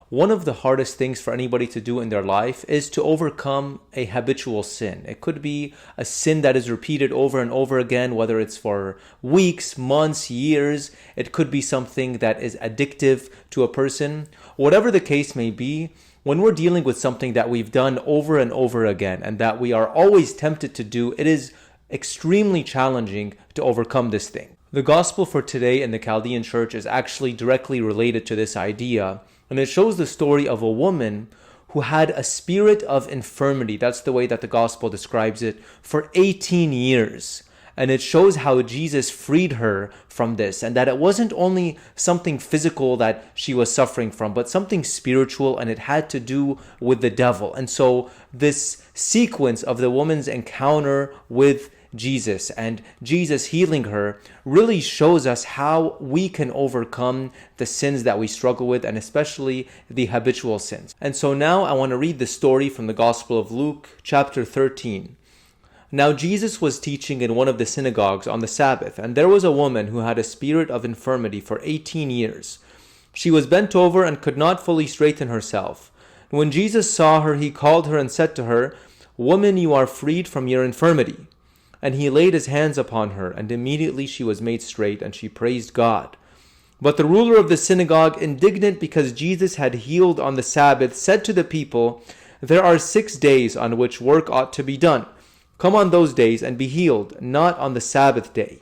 One of the hardest things for anybody to do in their life is to overcome a habitual sin. It could be a sin that is repeated over and over again, whether it's for weeks, months, years. It could be something that is addictive to a person. Whatever the case may be, when we're dealing with something that we've done over and over again and that we are always tempted to do, it is extremely challenging to overcome this thing. The gospel for today in the Chaldean church is actually directly related to this idea. And it shows the story of a woman who had a spirit of infirmity. That's the way that the gospel describes it, for 18 years. And it shows how Jesus freed her from this, and that it wasn't only something physical that she was suffering from, but something spiritual, and it had to do with the devil. And so this sequence of the woman's encounter with Jesus and Jesus healing her really shows us how we can overcome the sins that we struggle with, and especially the habitual sins. And so now I want to read the story from the Gospel of Luke, chapter 13. Now Jesus was teaching in one of the synagogues on the Sabbath, and there was a woman who had a spirit of infirmity for 18 years. She was bent over and could not fully straighten herself. When Jesus saw her, he called her and said to her, "Woman, you are freed from your infirmity." And he laid his hands upon her, and immediately she was made straight, and she praised God. But the ruler of the synagogue, indignant because Jesus had healed on the Sabbath, said to the people, "There are 6 days on which work ought to be done. Come on those days and be healed, not on the Sabbath day."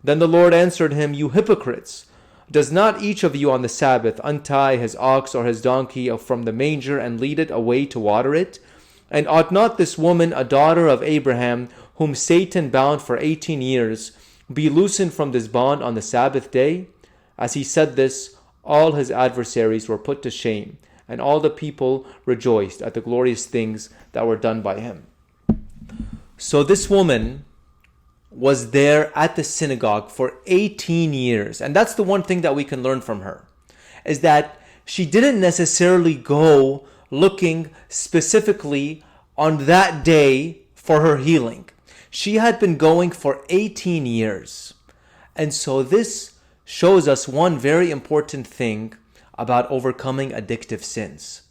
Then the Lord answered him, "You hypocrites! Does not each of you on the Sabbath untie his ox or his donkey from the manger and lead it away to water it? And ought not this woman, a daughter of Abraham, whom Satan bound for 18 years, be loosened from this bond on the Sabbath day?" As he said this, all his adversaries were put to shame, and all the people rejoiced at the glorious things that were done by him. So this woman was there at the synagogue for 18 years. And that's the one thing that we can learn from her, is that she didn't necessarily go looking specifically on that day for her healing. She had been going for 18 years. And so this shows us one very important thing about overcoming addictive sins.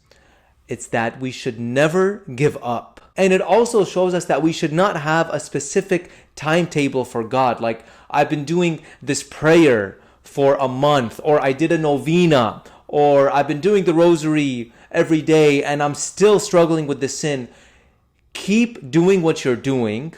It's that we should never give up. And it also shows us that we should not have a specific timetable for God. Like, I've been doing this prayer for a month, or I did a novena, or I've been doing the rosary every day and I'm still struggling with the sin. Keep doing what you're doing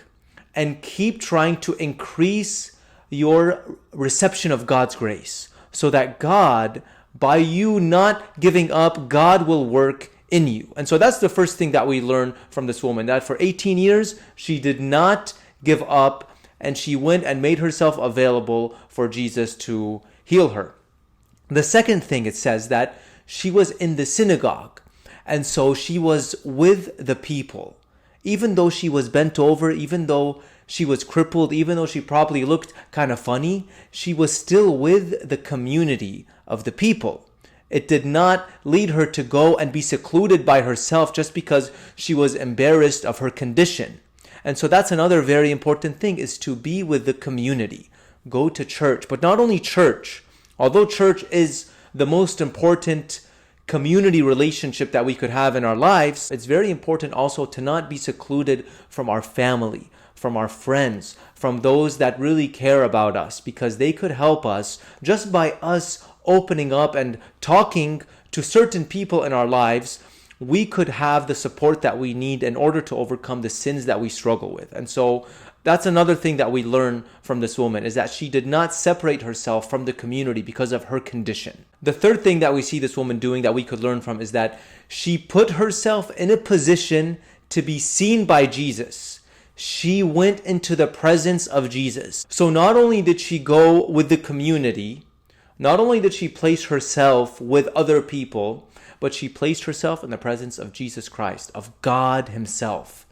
and keep trying to increase your reception of God's grace, so that God, by you not giving up, God will work in you. And so that's the first thing that we learn from this woman, that for 18 years, she did not give up, and she went and made herself available for Jesus to heal her. The second thing, it says that she was in the synagogue, and so she was with the people. Even though she was bent over, even though she was crippled, even though she probably looked kind of funny, she was still with the community of the people. It did not lead her to go and be secluded by herself just because she was embarrassed of her condition. And so that's another very important thing, is to be with the community. Go to church, but not only church. Although church is the most important community relationship that we could have in our lives, it's very important also to not be secluded from our family, from our friends, from those that really care about us, because they could help us just by us opening up and talking to certain people in our lives. We could have the support that we need in order to overcome the sins that we struggle with. And so that's another thing that we learn from this woman, is that she did not separate herself from the community because of her condition. The third thing that we see this woman doing that we could learn from is that she put herself in a position to be seen by Jesus. She went into the presence of Jesus. So not only did she go with the community, not only did she place herself with other people, but she placed herself in the presence of Jesus Christ, of God himself.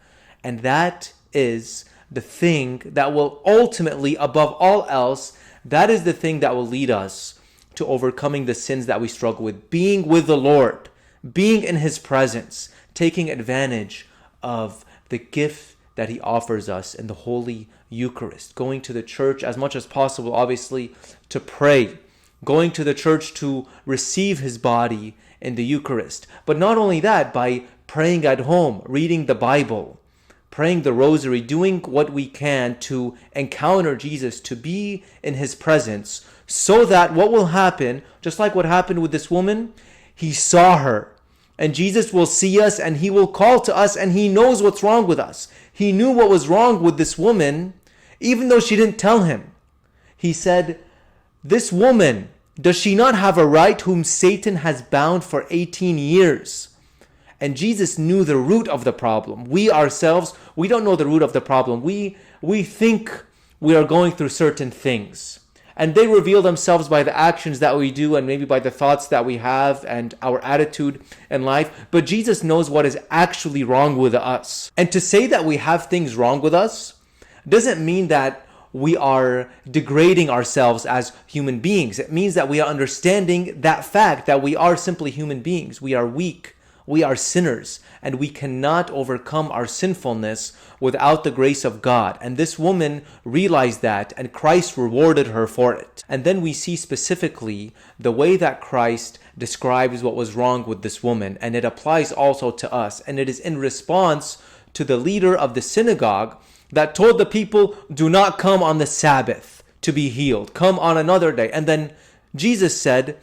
And that is the thing that will ultimately, above all else, that is the thing that will lead us to overcoming the sins that we struggle with. Being with the Lord, being in his presence, taking advantage of the gift that he offers us in the Holy Eucharist, going to the church as much as possible, obviously, to pray, going to the church to receive his body in the Eucharist. But not only that, by praying at home, reading the Bible, praying the rosary, doing what we can to encounter Jesus, to be in his presence, so that what will happen, just like what happened with this woman, he saw her. And Jesus will see us and he will call to us, and he knows what's wrong with us. He knew what was wrong with this woman, even though she didn't tell him. He said, "This woman, does she not have a right whom Satan has bound for 18 years? And Jesus knew the root of the problem. We ourselves, we don't know the root of the problem. We think we are going through certain things. And they reveal themselves by the actions that we do and maybe by the thoughts that we have and our attitude in life. But Jesus knows what is actually wrong with us. And to say that we have things wrong with us doesn't mean that we are degrading ourselves as human beings. It means that we are understanding that fact that we are simply human beings. We are weak. We are sinners, and we cannot overcome our sinfulness without the grace of God. And this woman realized that, and Christ rewarded her for it. And then we see specifically the way that Christ describes what was wrong with this woman, and it applies also to us. And it is in response to the leader of the synagogue that told the people, "Do not come on the Sabbath to be healed. Come on another day." And then Jesus said,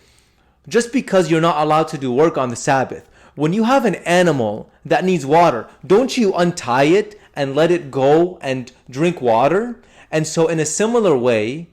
just because you're not allowed to do work on the Sabbath, when you have an animal that needs water, don't you untie it and let it go and drink water? And so in a similar way,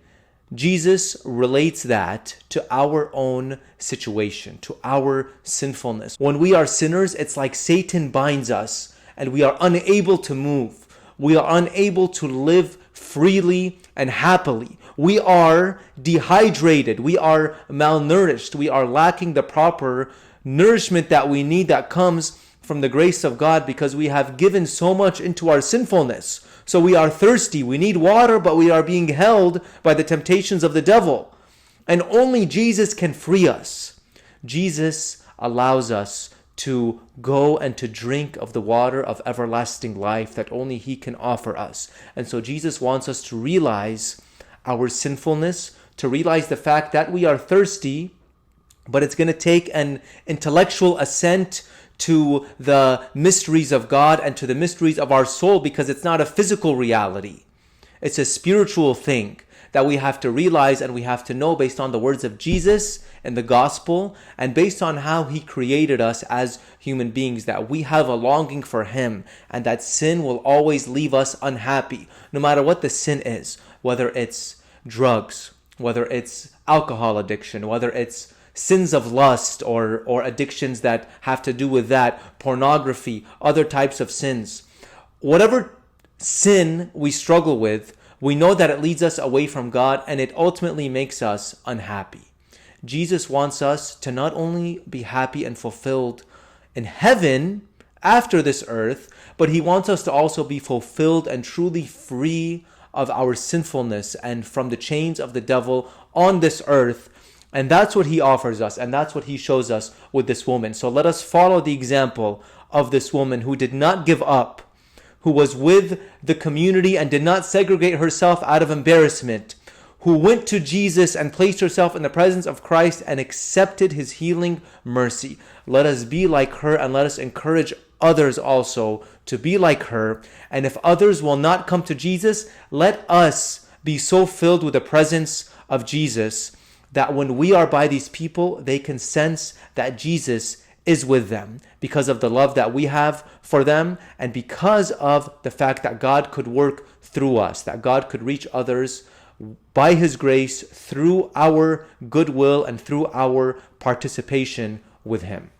Jesus relates that to our own situation, to our sinfulness. When we are sinners, it's like Satan binds us and we are unable to move. We are unable to live freely and happily. We are dehydrated. We are malnourished. We are lacking the proper nourishment that we need, that comes from the grace of God, because we have given so much into our sinfulness. So we are thirsty, we need water, but we are being held by the temptations of the devil. And only Jesus can free us. Jesus allows us to go and to drink of the water of everlasting life that only he can offer us. And so Jesus wants us to realize our sinfulness, to realize the fact that we are thirsty, but it's going to take an intellectual assent to the mysteries of God and to the mysteries of our soul, because it's not a physical reality. It's a spiritual thing that we have to realize and we have to know based on the words of Jesus and the gospel, and based on how he created us as human beings, that we have a longing for him, and that sin will always leave us unhappy, no matter what the sin is, whether it's drugs, whether it's alcohol addiction, whether it's sins of lust or addictions that have to do with that, pornography, other types of sins. Whatever sin we struggle with, we know that it leads us away from God and it ultimately makes us unhappy. Jesus wants us to not only be happy and fulfilled in heaven after this earth, but he wants us to also be fulfilled and truly free of our sinfulness and from the chains of the devil on this earth. And that's what he offers us, and that's what he shows us with this woman. So let us follow the example of this woman who did not give up, who was with the community and did not segregate herself out of embarrassment, who went to Jesus and placed herself in the presence of Christ and accepted his healing mercy. Let us be like her, and let us encourage others also to be like her. And if others will not come to Jesus, let us be so filled with the presence of Jesus that when we are by these people, they can sense that Jesus is with them because of the love that we have for them, and because of the fact that God could work through us, that God could reach others by his grace through our goodwill and through our participation with him.